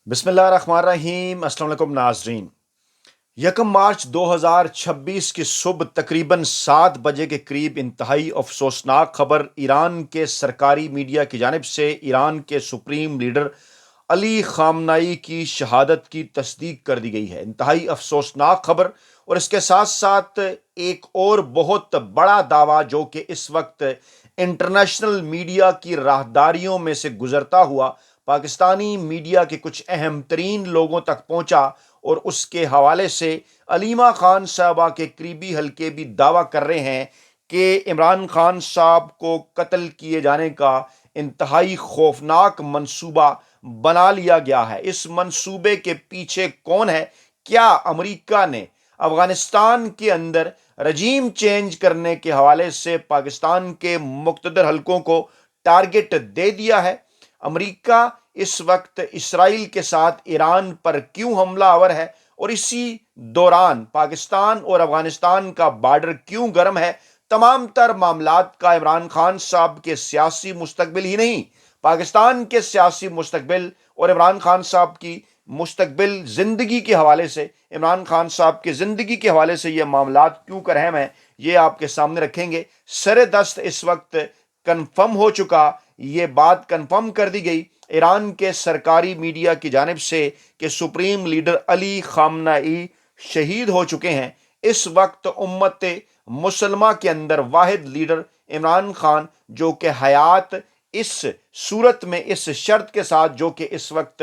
بسم اللہ الرحمن الرحیم۔ السلام علیکم ناظرین۔ 1 مارچ 2026 کی صبح تقریباً 7 بجے کے قریب انتہائی افسوسناک خبر ایران کے سرکاری میڈیا کی جانب سے ایران کے سپریم لیڈر علی خامنائی کی شہادت کی تصدیق کر دی گئی ہے۔ انتہائی افسوسناک خبر، اور اس کے ساتھ ساتھ ایک اور بہت بڑا دعویٰ جو کہ اس وقت انٹرنیشنل میڈیا کی راہداریوں میں سے گزرتا ہوا پاکستانی میڈیا کے کچھ اہم ترین لوگوں تک پہنچا، اور اس کے حوالے سے علیمہ خان صاحبہ کے قریبی حلقے بھی دعویٰ کر رہے ہیں کہ عمران خان صاحب کو قتل کیے جانے کا انتہائی خوفناک منصوبہ بنا لیا گیا ہے۔ اس منصوبے کے پیچھے کون ہے؟ کیا امریکہ نے افغانستان کے اندر رجیم چینج کرنے کے حوالے سے پاکستان کے مقتدر حلقوں کو ٹارگٹ دے دیا ہے؟ امریکہ اس وقت اسرائیل کے ساتھ ایران پر کیوں حملہ آور ہے، اور اسی دوران پاکستان اور افغانستان کا بارڈر کیوں گرم ہے؟ تمام تر معاملات کا عمران خان صاحب کے سیاسی مستقبل ہی نہیں، پاکستان کے سیاسی مستقبل اور عمران خان صاحب کی مستقبل زندگی کے حوالے سے، عمران خان صاحب کی زندگی کے حوالے سے یہ معاملات کیوں کر اہم ہیں، یہ آپ کے سامنے رکھیں گے۔ سر دست اس وقت کنفرم ہو چکا، یہ بات کنفرم کر دی گئی ایران کے سرکاری میڈیا کی جانب سے کہ سپریم لیڈر علی خامنائی شہید ہو چکے ہیں۔ اس وقت امت مسلمہ کے اندر واحد لیڈر عمران خان، جو کہ حیات اس صورت میں اس شرط کے ساتھ جو کہ اس وقت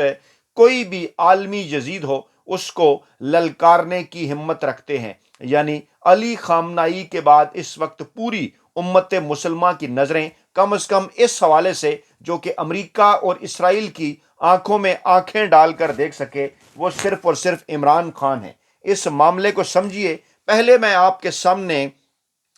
کوئی بھی عالمی یزید ہو اس کو للکارنے کی ہمت رکھتے ہیں، یعنی علی خامنائی کے بعد اس وقت پوری امت مسلمہ کی نظریں کم از کم اس حوالے سے جو کہ امریکہ اور اسرائیل کی آنکھوں میں آنکھیں ڈال کر دیکھ سکے، وہ صرف اور صرف عمران خان ہے۔ اس معاملے کو سمجھیے۔ پہلے میں آپ کے سامنے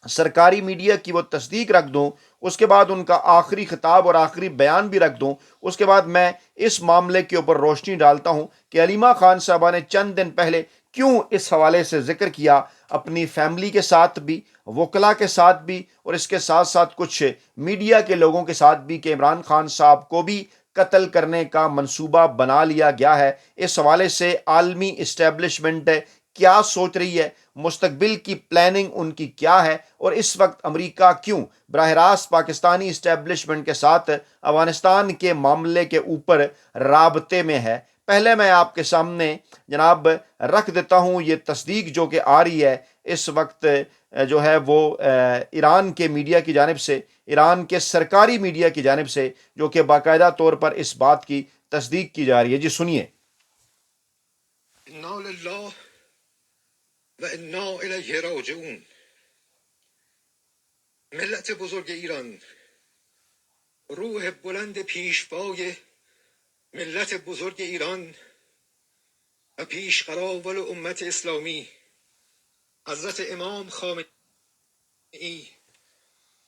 سرکاری میڈیا کی وہ تصدیق رکھ دوں، اس کے بعد ان کا آخری خطاب اور آخری بیان بھی رکھ دوں، اس کے بعد میں اس معاملے کے اوپر روشنی ڈالتا ہوں کہ علیمہ خان صاحبہ نے چند دن پہلے کیوں اس حوالے سے ذکر کیا، اپنی فیملی کے ساتھ بھی، وکلاء کے ساتھ بھی، اور اس کے ساتھ ساتھ کچھ میڈیا کے لوگوں کے ساتھ بھی، کہ عمران خان صاحب کو بھی قتل کرنے کا منصوبہ بنا لیا گیا ہے۔ اس حوالے سے عالمی اسٹیبلشمنٹ کیا سوچ رہی ہے، مستقبل کی پلاننگ ان کی کیا ہے، اور اس وقت امریکہ کیوں براہ راست پاکستانی اسٹیبلشمنٹ کے ساتھ افغانستان کے معاملے کے اوپر رابطے میں ہے۔ پہلے میں آپ کے سامنے جناب رکھ دیتا ہوں یہ تصدیق جو کہ آ رہی ہے اس وقت، جو ہے وہ ایران کے میڈیا کی جانب سے، ایران کے سرکاری میڈیا کی جانب سے، جو کہ باقاعدہ طور پر اس بات کی تصدیق کی جا رہی ہے۔ جی سنیے۔ انا للہ و انا الیہ راجعون۔ ملت بزرگ ایران، روح بلند پیشوای ملت بزرگ ایران و پیشقراول امت اسلامی حضرت امام خامنه‌ای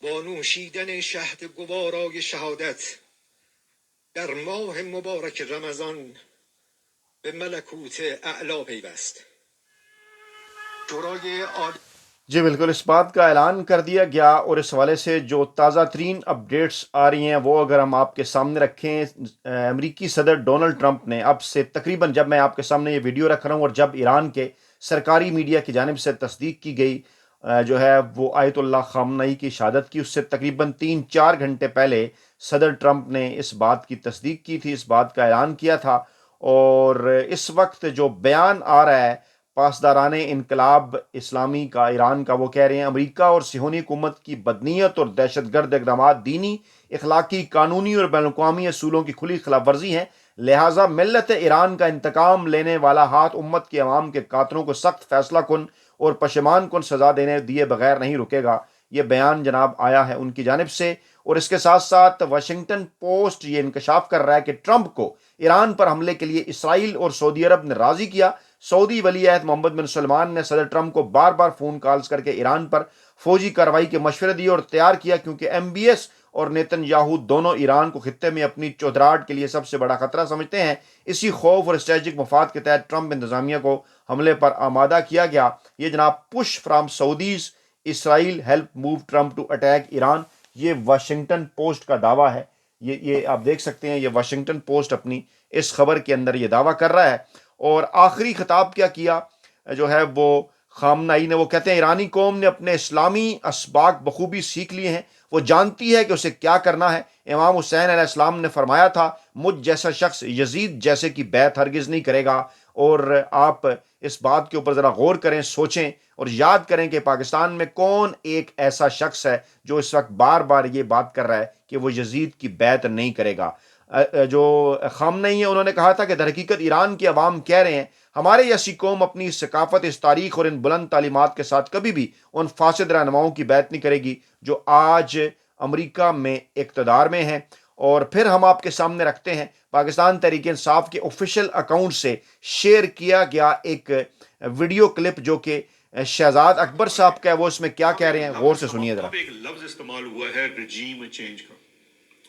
با نوشیدن شهد گوارای شهادت در ماه مبارک رمضان به ملکوت اعلا پیوست. شورای عالی جی بالکل، اس بات کا اعلان کر دیا گیا، اور اس حوالے سے جو تازہ ترین اپڈیٹس آ رہی ہیں وہ اگر ہم آپ کے سامنے رکھیں، امریکی صدر ڈونلڈ ٹرمپ نے اب سے تقریباً، جب میں آپ کے سامنے یہ ویڈیو رکھ رہا ہوں اور جب ایران کے سرکاری میڈیا کی جانب سے تصدیق کی گئی جو ہے وہ آیت اللہ خامنائی کی شہادت کی، اس سے تقریباً 3-4 گھنٹے پہلے صدر ٹرمپ نے اس بات کی تصدیق کی تھی، اس بات کا اعلان کیا تھا۔ اور اس وقت جو بیان آ رہا ہے پاسداران انقلاب اسلامی کا، ایران کا، وہ کہہ رہے ہیں امریکہ اور صہیونی حکومت کی بدنیت اور دہشت گرد اقدامات دینی، اخلاقی، قانونی اور بین الاقوامی اصولوں کی کھلی خلاف ورزی ہیں، لہٰذا ملت ایران کا انتقام لینے والا ہاتھ امت کے عوام کے قاتلوں کو سخت فیصلہ کن اور پشیمان کن سزا دیے بغیر نہیں رکے گا۔ یہ بیان جناب آیا ہے ان کی جانب سے، اور اس کے ساتھ ساتھ واشنگٹن پوسٹ یہ انکشاف کر رہا ہے کہ ٹرمپ کو ایران پر حملے کے لیے اسرائیل اور سعودی عرب نے راضی کیا۔ سعودی ولی عہد محمد بن سلمان نے صدر ٹرمپ کو بار بار فون کالز کر کے ایران پر فوجی کارروائی کے مشورے دیے اور تیار کیا، کیونکہ ایم بی ایس اور نیتن یاہو دونوں ایران کو خطے میں اپنی چودراہٹ کے لیے سب سے بڑا خطرہ سمجھتے ہیں۔ اسی خوف اور اسٹریٹجک مفاد کے تحت ٹرمپ انتظامیہ کو حملے پر آمادہ کیا گیا۔ یہ جناب push from Saudis, Israel help move Trump to attack Iran, یہ واشنگٹن پوسٹ کا دعویٰ ہے۔ یہ آپ دیکھ سکتے ہیں، یہ واشنگٹن پوسٹ اپنی اس خبر کے اندر یہ دعویٰ کر رہا ہے۔ اور آخری خطاب کیا کیا جو ہے وہ خامنائی نے، وہ کہتے ہیں ایرانی قوم نے اپنے اسلامی اسباق بخوبی سیکھ لیے ہیں، وہ جانتی ہے کہ اسے کیا کرنا ہے۔ امام حسین علیہ السلام نے فرمایا تھا مجھ جیسا شخص یزید جیسے کی بیعت ہرگز نہیں کرے گا۔ اور آپ اس بات کے اوپر ذرا غور کریں، سوچیں اور یاد کریں کہ پاکستان میں کون ایک ایسا شخص ہے جو اس وقت بار بار یہ بات کر رہا ہے کہ وہ یزید کی بیعت نہیں کرے گا۔ جو خامنئی ہیں انہوں نے کہا تھا کہ در حقیقت ایران کے عوام کہہ رہے ہیں ہمارے جیسی قوم اپنی اس ثقافت، اس تاریخ اور ان بلند تعلیمات کے ساتھ کبھی بھی ان فاسد رہنماؤں کی بیعت نہیں کرے گی جو آج امریکہ میں اقتدار میں ہیں۔ اور پھر ہم آپ کے سامنے رکھتے ہیں پاکستان تحریک انصاف کے آفیشیل اکاؤنٹ سے شیئر کیا گیا ایک ویڈیو کلپ جو کہ شہزاد اکبر صاحب کا ہے، وہ اس میں کیا کہہ رہے ہیں غور سے سنیے ذرا۔ ایک لفظ استعمال ہوا ہے رجیم چینج کا۔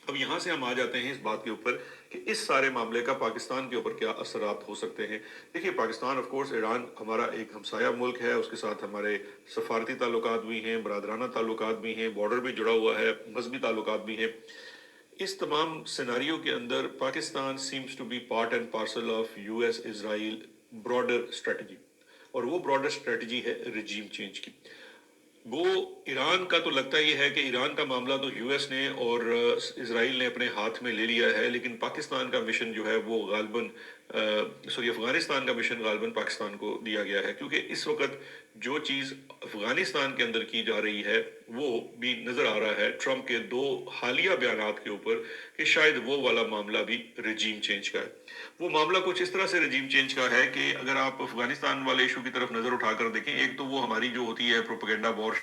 اب یہاں سے ہم آ جاتے ہیں اس بات کے اوپر کہ اس سارے معاملے کا پاکستان کے اوپر کیا اثرات ہو سکتے ہیں۔ دیکھیے پاکستان آف کورس ایران ہمارا ایک ہمسایہ ملک ہے، اس کے ساتھ ہمارے سفارتی تعلقات بھی ہیں، برادرانہ تعلقات بھی ہیں، بارڈر بھی جڑا ہوا ہے، مذہبی تعلقات بھی ہیں۔ اس تمام سیناریو کے اندر Pakistan seems to be part and parcel of U S Israel broader strategy, اور وہ براڈر اسٹریٹجی ہے رجیم چینج کی۔ وہ ایران کا تو لگتا یہ ہے کہ ایران کا معاملہ تو یو ایس نے اور اسرائیل نے اپنے ہاتھ میں لے لیا ہے، لیکن پاکستان کا مشن جو ہے وہ غالباً افغانستان کا مشن غالباً پاکستان کو دیا گیا ہے، کیونکہ اس وقت جو چیز افغانستان کے اندر کی جا رہی ہے وہ بھی نظر آ رہا ہے ٹرمپ کے 2 حالیہ بیانات کے اوپر کہ شاید وہ والا معاملہ بھی رجیم چینج کا ہے۔ وہ معاملہ کچھ اس طرح سے رجیم چینج کا ہے کہ اگر آپ افغانستان والے ایشو کی طرف نظر اٹھا کر دیکھیں، ایک تو وہ ہماری جو ہوتی ہے پروپیگنڈا وار۔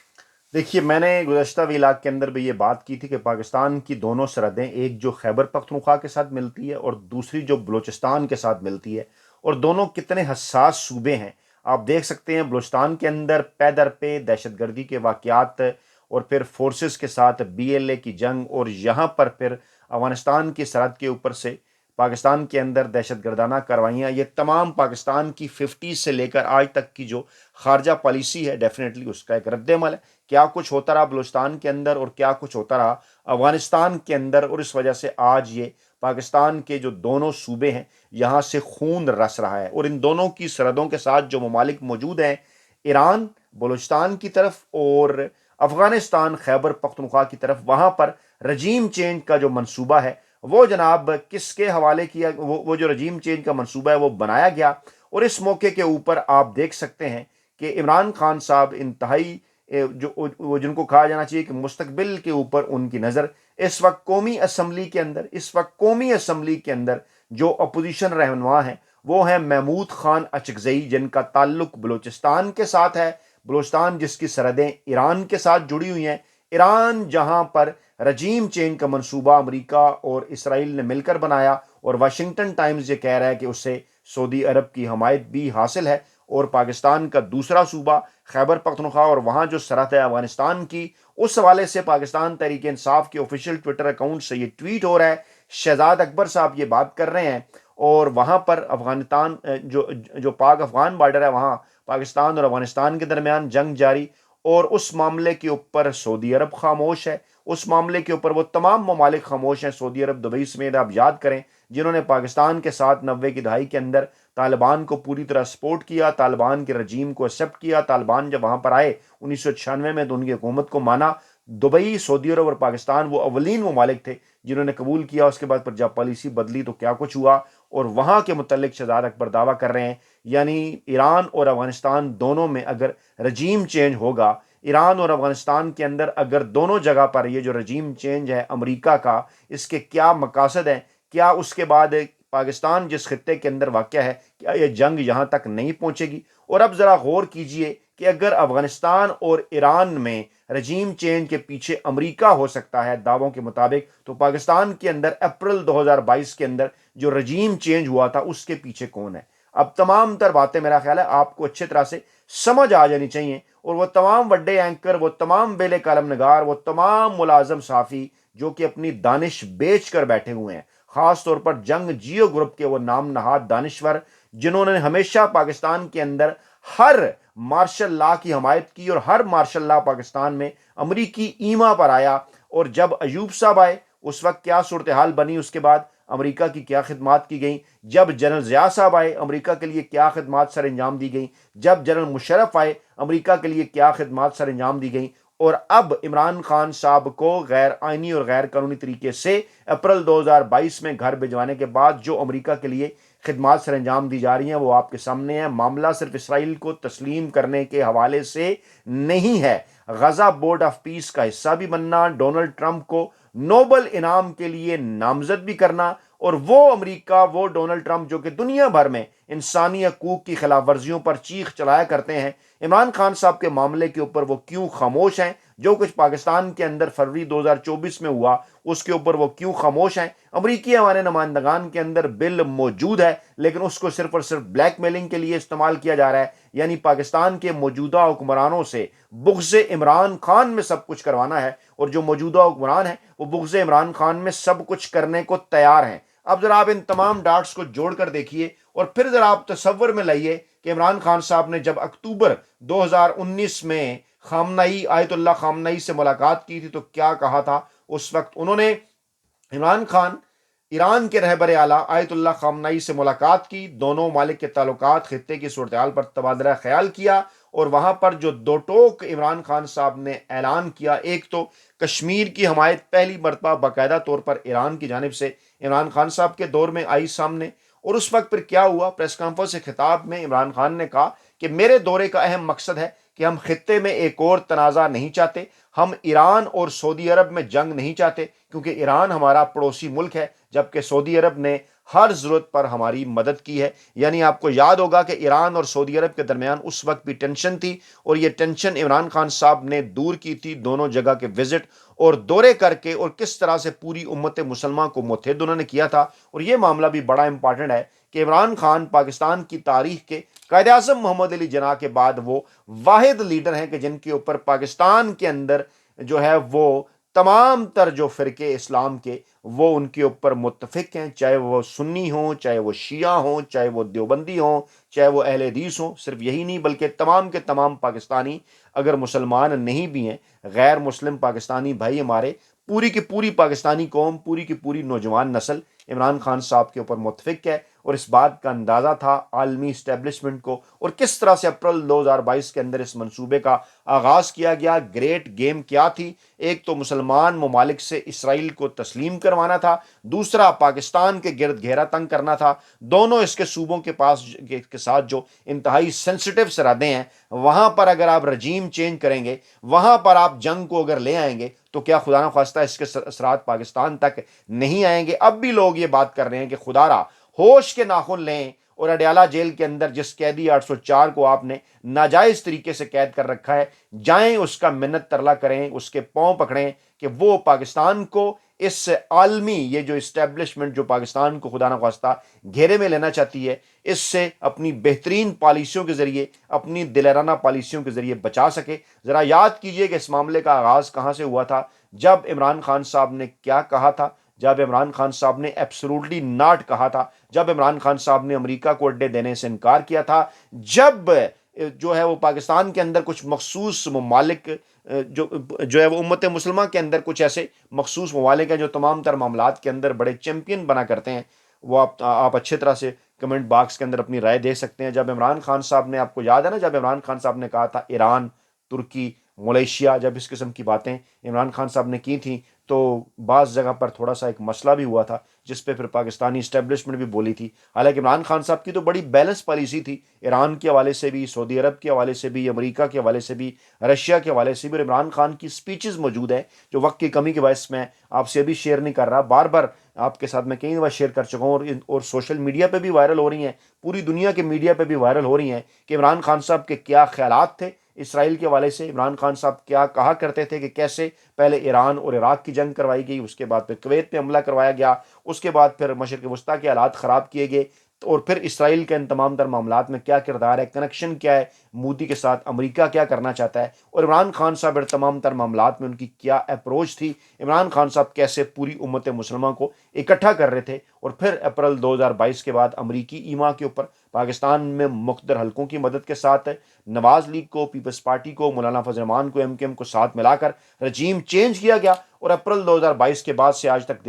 دیکھیے میں نے گزشتہ ویلاگ کے اندر بھی یہ بات کی تھی کہ پاکستان کی دونوں سرحدیں، ایک جو خیبر پختونخوا کے ساتھ ملتی ہے اور دوسری جو بلوچستان کے ساتھ ملتی ہے، اور دونوں کتنے حساس صوبے ہیں۔ آپ دیکھ سکتے ہیں بلوچستان کے اندر پے در پہ دہشت گردی کے واقعات، اور پھر فورسز کے ساتھ BLA کی جنگ، اور یہاں پر پھر افغانستان کی سرحد کے اوپر سے پاکستان کے اندر دہشت گردانہ کاروائیاں، یہ تمام پاکستان کی 50 سے لے کر آج تک کی جو خارجہ پالیسی ہے ڈیفینیٹلی اس کا ایک رد عمل ہے۔ کیا کچھ ہوتا رہا بلوچستان کے اندر اور کیا کچھ ہوتا رہا افغانستان کے اندر، اور اس وجہ سے آج یہ پاکستان کے جو دونوں صوبے ہیں یہاں سے خون رس رہا ہے۔ اور ان دونوں کی سرحدوں کے ساتھ جو ممالک موجود ہیں، ایران بلوچستان کی طرف اور افغانستان خیبر پختونخوا کی طرف، وہاں پر رجیم چینج کا جو منصوبہ ہے وہ جناب کس کے حوالے کیا، وہ جو رجیم چینج کا منصوبہ ہے وہ بنایا گیا۔ اور اس موقع کے اوپر آپ دیکھ سکتے ہیں کہ عمران خان صاحب انتہائی جن کو کہا جانا چاہیے کہ مستقبل کے اوپر ان کی نظر، اس وقت قومی اسمبلی کے اندر جو اپوزیشن رہنما ہیں وہ ہیں محمود خان اچکزئی، جن کا تعلق بلوچستان کے ساتھ ہے، بلوچستان جس کی سرحدیں ایران کے ساتھ جڑی ہوئی ہیں۔ ایران جہاں پر رجیم چینج کا منصوبہ امریکہ اور اسرائیل نے مل کر بنایا، اور واشنگٹن ٹائمز یہ کہہ رہا ہے کہ اسے سعودی عرب کی حمایت بھی حاصل ہے، اور پاکستان کا دوسرا صوبہ خیبر پختونخوا اور وہاں جو سرحد ہے افغانستان کی، اس حوالے سے پاکستان تحریک انصاف کے آفیشیل ٹویٹر اکاؤنٹ سے یہ ٹویٹ ہو رہا ہے، شہزاد اکبر صاحب یہ بات کر رہے ہیں، اور وہاں پر افغانستان جو پاک افغان بارڈر ہے وہاں پاکستان اور افغانستان کے درمیان جنگ جاری، اور اس معاملے کے اوپر سعودی عرب خاموش ہے، اس معاملے کے اوپر وہ تمام ممالک خاموش ہیں، سعودی عرب، دبئی سمیت آپ یاد کریں، جنہوں نے پاکستان کے ساتھ 90 کی دہائی کے اندر طالبان کو پوری طرح سپورٹ کیا، طالبان کے رجیم کو ایکسیپٹ کیا۔ طالبان جب وہاں پر آئے 1996 میں تو ان کی حکومت کو مانا۔ دبئی، سعودی عرب اور پاکستان وہ اولین ممالک تھے جنہوں نے قبول کیا۔ اس کے بعد پر جب پالیسی بدلی تو کیا کچھ ہوا، اور وہاں کے متعلق شہزاد اکبر دعویٰ کر رہے ہیں، یعنی ایران اور افغانستان دونوں میں اگر رجیم چینج ہوگا، ایران اور افغانستان کے اندر اگر دونوں جگہ پر یہ جو رجیم چینج ہے امریکہ کا، اس کے کیا مقاصد ہیں، کیا اس کے بعد پاکستان جس خطے کے اندر واقع ہے کیا یہ جنگ یہاں تک نہیں پہنچے گی؟ اور اب ذرا غور کیجئے کہ اگر افغانستان اور ایران میں رجیم چینج کے پیچھے امریکہ ہو سکتا ہے دعووں کے مطابق، تو پاکستان کے اندر اپریل 2022 کے اندر جو رجیم چینج ہوا تھا اس کے پیچھے کون ہے؟ اب تمام تر باتیں میرا خیال ہے آپ کو اچھی طرح سے سمجھ آ جانی چاہیے، اور وہ تمام بڑے اینکر، وہ تمام بیلے کالم نگار، وہ تمام ملازم صحافی جو کہ اپنی دانش بیچ کر بیٹھے ہوئے ہیں، خاص طور پر جنگ جیو گروپ کے وہ نام نہاد دانشور جنہوں نے ہمیشہ پاکستان کے اندر ہر مارشل لا کی حمایت کی، اور ہر مارشل لا پاکستان میں امریکی ایما پر آیا، اور جب ایوب صاحب آئے اس وقت کیا صورتحال بنی، اس کے بعد امریکہ کی کیا خدمات کی گئیں، جب جنرل ضیاء صاحب آئے امریکہ کے لیے کیا خدمات سر انجام دی گئیں، جب جنرل مشرف آئے امریکہ کے لیے کیا خدمات سر انجام دی گئیں، اور اب عمران خان صاحب کو غیر آئینی اور غیر قانونی طریقے سے اپریل 2022 میں گھر بھجوانے کے بعد جو امریکہ کے لیے خدمات سر انجام دی جا رہی ہیں وہ آپ کے سامنے ہے۔ معاملہ صرف اسرائیل کو تسلیم کرنے کے حوالے سے نہیں ہے، غزہ بورڈ آف پیس کا حصہ بھی بننا، ڈونلڈ ٹرمپ کو نوبل انعام کے لیے نامزد بھی کرنا، اور وہ امریکہ، وہ ڈونلڈ ٹرمپ جو کہ دنیا بھر میں انسانی حقوق کی خلاف ورزیوں پر چیخ چلایا کرتے ہیں، عمران خان صاحب کے معاملے کے اوپر وہ کیوں خاموش ہیں؟ جو کچھ پاکستان کے اندر فروری 2024 میں ہوا اس کے اوپر وہ کیوں خاموش ہیں؟ امریکی ہمارے نمائندگان کے اندر بل موجود ہے لیکن اس کو صرف اور صرف بلیک میلنگ کے لیے استعمال کیا جا رہا ہے، یعنی پاکستان کے موجودہ حکمرانوں سے بغض عمران خان میں سب کچھ کروانا ہے، اور جو موجودہ حکمران ہیں وہ بغض عمران خان میں سب کچھ کرنے کو تیار ہیں۔ اب ذرا آپ ان تمام ڈاٹس کو جوڑ کر دیکھیے اور پھر ذرا آپ تصور میں لائیے کہ عمران خان صاحب نے جب اکتوبر 2019 میں آیت اللہ خامنئی سے ملاقات کی تھی تو کیا کہا تھا؟ اس وقت انہوں نے، عمران خان ایران کے رہبر اعلیٰ آیت اللہ خامنئی سے ملاقات کی، دونوں ممالک کے تعلقات، خطے کی صورتحال پر تبادلہ خیال کیا، اور وہاں پر جو دو ٹوک عمران خان صاحب نے اعلان کیا، ایک تو کشمیر کی حمایت پہلی مرتبہ باقاعدہ طور پر ایران کی جانب سے عمران خان صاحب کے دور میں آئی سامنے، اور اس وقت پھر کیا ہوا؟ پریس کانفرنس سے خطاب میں عمران خان نے کہا کہ میرے دورے کا اہم مقصد ہے کہ ہم خطے میں ایک اور تنازع نہیں چاہتے، ہم ایران اور سعودی عرب میں جنگ نہیں چاہتے، کیونکہ ایران ہمارا پڑوسی ملک ہے جبکہ سعودی عرب نے ہر ضرورت پر ہماری مدد کی ہے۔ یعنی آپ کو یاد ہوگا کہ ایران اور سعودی عرب کے درمیان اس وقت بھی ٹینشن تھی، اور یہ ٹینشن عمران خان صاحب نے دور کی تھی، دونوں جگہ کے وزٹ اور دورے کر کے، اور کس طرح سے پوری امت مسلمہ کو متحد انہوں نے کیا تھا۔ اور یہ معاملہ بھی بڑا امپارٹنٹ ہے کہ عمران خان پاکستان کی تاریخ کے قائد اعظم محمد علی جناح کے بعد وہ واحد لیڈر ہیں کہ جن کے اوپر پاکستان کے اندر جو ہے وہ تمام تر جو فرقے اسلام کے وہ ان کے اوپر متفق ہیں، چاہے وہ سنی ہوں، چاہے وہ شیعہ ہوں، چاہے وہ دیوبندی ہوں، چاہے وہ اہل حدیث ہوں۔ صرف یہی نہیں بلکہ تمام کے تمام پاکستانی اگر مسلمان نہیں بھی ہیں، غیر مسلم پاکستانی بھائی ہمارے، پوری کی پوری پاکستانی قوم، پوری کی پوری نوجوان نسل عمران خان صاحب کے اوپر متفق ہے، اور اس بات کا اندازہ تھا عالمی اسٹیبلشمنٹ کو، اور کس طرح سے اپریل 2022 کے اندر اس منصوبے کا آغاز کیا گیا۔ گریٹ گیم کیا تھی؟ ایک تو مسلمان ممالک سے اسرائیل کو تسلیم کروانا تھا، دوسرا پاکستان کے گرد گھیرا تنگ کرنا تھا، دونوں اس کے صوبوں کے پاس کے ساتھ جو انتہائی سینسٹیو سرحدیں ہیں وہاں پر اگر آپ رجیم چینج کریں گے، وہاں پر آپ جنگ کو اگر لے آئیں گے تو کیا خدا نخواستہ اس کے اثرات پاکستان تک نہیں آئیں گے؟ اب بھی لوگ یہ بات کر رہے ہیں کہ خدا را ہوش کے ناخن لیں، اور اڈیالہ جیل کے اندر جس قیدی 804 کو آپ نے ناجائز طریقے سے قید کر رکھا ہے، جائیں اس کا منت ترلا کریں، اس کے پاؤں پکڑیں کہ وہ پاکستان کو اس عالمی یہ جو اسٹیبلشمنٹ جو پاکستان کو خدا نخواستہ گھیرے میں لینا چاہتی ہے، اس سے اپنی بہترین پالیسیوں کے ذریعے، اپنی دلیرانہ پالیسیوں کے ذریعے بچا سکے۔ ذرا یاد کیجئے کہ اس معاملے کا آغاز کہاں سے ہوا تھا؟ جب عمران خان صاحب نے کیا کہا تھا؟ جب عمران خان صاحب نے ایبسولوٹلی ناٹ کہا تھا، جب عمران خان صاحب نے امریکہ کو اڈے دینے سے انکار کیا تھا، جب جو ہے وہ پاکستان کے اندر کچھ مخصوص ممالک جو ہے وہ امت مسلمہ کے اندر کچھ ایسے مخصوص ممالک ہیں جو تمام تر معاملات کے اندر بڑے چیمپئن بنا کرتے ہیں، وہ آپ اچھے طرح سے کمنٹ باکس کے اندر اپنی رائے دے سکتے ہیں۔ جب عمران خان صاحب نے، آپ کو یاد ہے نا، جب عمران خان صاحب نے کہا تھا ایران، ترکی، ملیشیا، جب اس قسم کی باتیں عمران خان صاحب نے کی تھیں تو بعض جگہ پر تھوڑا سا ایک مسئلہ بھی ہوا تھا جس پہ پھر پاکستانی اسٹیبلشمنٹ بھی بولی تھی۔ حالانکہ عمران خان صاحب کی تو بڑی بیلنس پالیسی تھی، ایران کے حوالے سے بھی، سعودی عرب کے حوالے سے بھی، امریکہ کے حوالے سے بھی، رشیا کے حوالے سے بھی، اور عمران خان کی سپیچز موجود ہیں جو وقت کی کمی کے باعث میں آپ سے ابھی شیئر نہیں کر رہا، بار بار آپ کے ساتھ میں کئی دفعہ شیئر کر چکا ہوں، اور سوشل میڈیا پہ بھی وائرل ہو رہی ہیں، پوری دنیا کے میڈیا پہ بھی وائرل ہو رہی ہیں کہ عمران خان صاحب کے کیا خیالات تھے اسرائیل کے حوالے سے، عمران خان صاحب کیا کہا کرتے تھے کہ کیسے پہلے ایران اور عراق کی جنگ کروائی گئی، اس کے بعد پھر کویت پہ حملہ کروایا گیا، اس کے بعد پھر مشرق وسطیٰ کے حالات خراب کیے گئے، اور پھر اسرائیل کے ان تمام تر معاملات میں کیا کردار ہے، کنیکشن کیا ہے مودی کے ساتھ امریکہ کیا کرنا چاہتا ہے اور عمران خان صاحب تمام تر معاملات میں ان کی کیا اپروچ تھی، عمران خان صاحب کیسے پوری امت مسلمہ کو اکٹھا کر رہے تھے، اور پھر اپریل 2022 کے بعد امریکی ایما کے اوپر پاکستان میں مقتدر حلقوں کی مدد کے ساتھ نواز لیگ کو، پیپلز پارٹی کو، مولانا فضل الرحمان کو، ایم کیو ایم کو ساتھ ملا کر رجیم چینج کیا گیا، اور اپریل 2022 کے بعد سے آج تک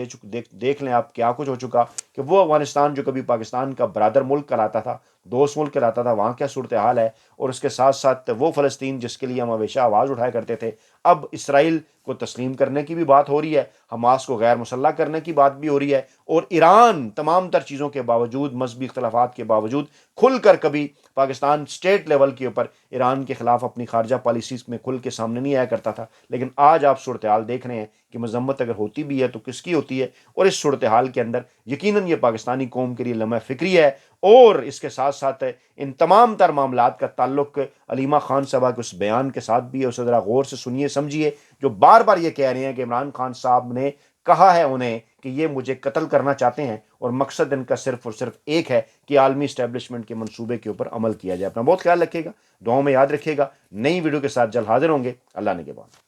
دیکھ لیں آپ کیا کچھ ہو چکا کہ وہ افغانستان جو کبھی پاکستان کا برادر ملک کراتا تھا، دوست ملک کراتا تھا، وہاں کیا صورتحال ہے، اور اس کے ساتھ ساتھ وہ فلسطین جس کے لیے ہم ہمیشہ آواز اٹھایا کرتے تھے، اب اسرائیل کو تسلیم کرنے کی بھی بات ہو رہی ہے، حماس کو غیر مسلح کرنے کی بات بھی ہو رہی ہے، اور ایران تمام تر چیزوں کے باوجود، مذہبی اختلافات کے باوجود، کھل کر کبھی پاکستان اسٹیٹ لیول کے اوپر ایران کے خلاف اپنی خارجہ پالیسیز میں کھل کے سامنے نہیں آیا کرتا تھا، لیکن آج آپ صورتحال دیکھ رہے ہیں کہ مذمت اگر ہوتی بھی ہے تو کس کی ہوتی ہے، اور اس صورتحال کے اندر یقیناً یہ پاکستانی قوم کے لیے لمحہ فکری ہے، اور اس کے ساتھ ساتھ ان تمام تر معاملات کا تعلق علیمہ خان صاحبہ کے اس بیان کے ساتھ بھی ہے، اسے ذرا غور سے سنیے سمجھیے، جو بار بار یہ کہہ رہے ہیں کہ عمران خان صاحب نے کہا ہے انہیں کہ یہ مجھے قتل کرنا چاہتے ہیں، اور مقصد ان کا صرف اور صرف ایک ہے کہ عالمی اسٹیبلشمنٹ کے منصوبے کے اوپر عمل کیا جائے۔ اپنا بہت خیال رکھیے گا، دعاؤں میں یاد رکھیے گا، نئی ویڈیو کے ساتھ جلد حاضر ہوں گے، اللہ نے کے بعد۔